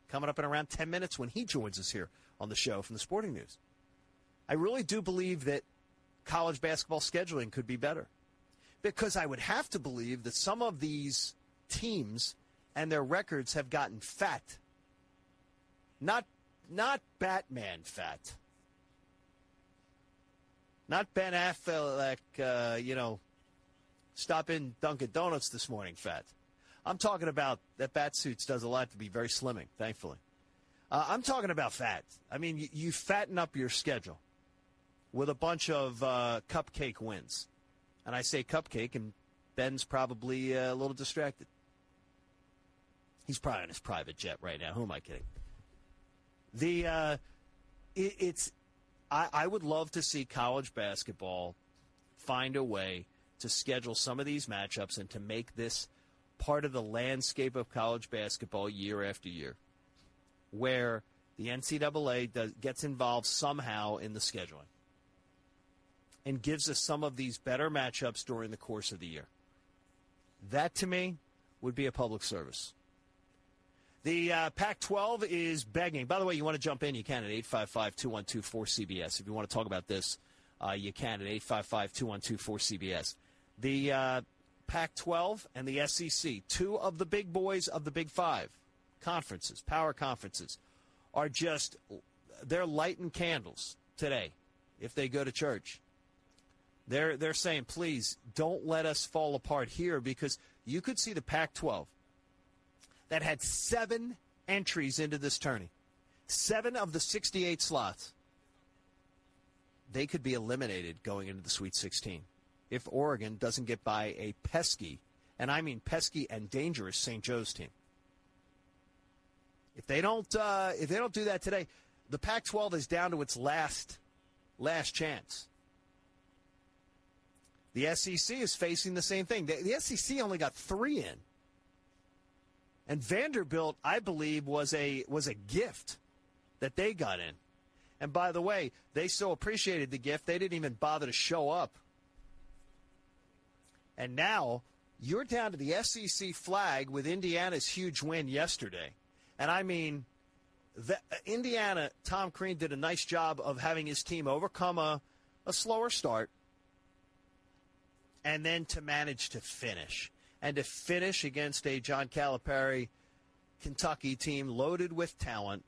coming up in around 10 minutes when he joins us here on the show from the Sporting News. I really do believe that college basketball scheduling could be better, because I would have to believe that some of these teams and their records have gotten fat. Not Batman fat. Not Ben Affleck, stop in Dunkin' Donuts this morning fat. I'm talking about that Batsuits does a lot to be very slimming, thankfully. I'm talking about fat. I mean, you fatten up your schedule with a bunch of cupcake wins. And I say cupcake, and Ben's probably a little distracted. He's probably on his private jet right now. Who am I kidding? I would love to see college basketball find a way to schedule some of these matchups and to make this part of the landscape of college basketball year after year, where the NCAA gets involved somehow in the scheduling and gives us some of these better matchups during the course of the year. That, to me, would be a public service. The Pac-12 is begging. By the way, you want to jump in, you can at 855-212-4CBS. If you want to talk about this, you can at 855-212-4CBS. The Pac-12 and the SEC, two of the big boys of the Big Five conferences, power conferences, are they're lighting candles today if they go to church. They're saying, please, don't let us fall apart here, because you could see the Pac-12 that had 7 entries into this tourney, 7 of the 68 slots, they could be eliminated going into the Sweet 16 if Oregon doesn't get by a pesky, and I mean pesky and dangerous, St. Joe's team. If they don't do that today, the Pac-12 is down to its last chance. The SEC is facing the same thing. The SEC only got 3 in. And Vanderbilt, I believe, was a gift that they got in. And by the way, they so appreciated the gift, they didn't even bother to show up. And now you're down to the SEC flag with Indiana's huge win yesterday. And I mean, Indiana, Tom Crean did a nice job of having his team overcome a slower start and then to manage to finish. And to finish against a John Calipari Kentucky team loaded with talent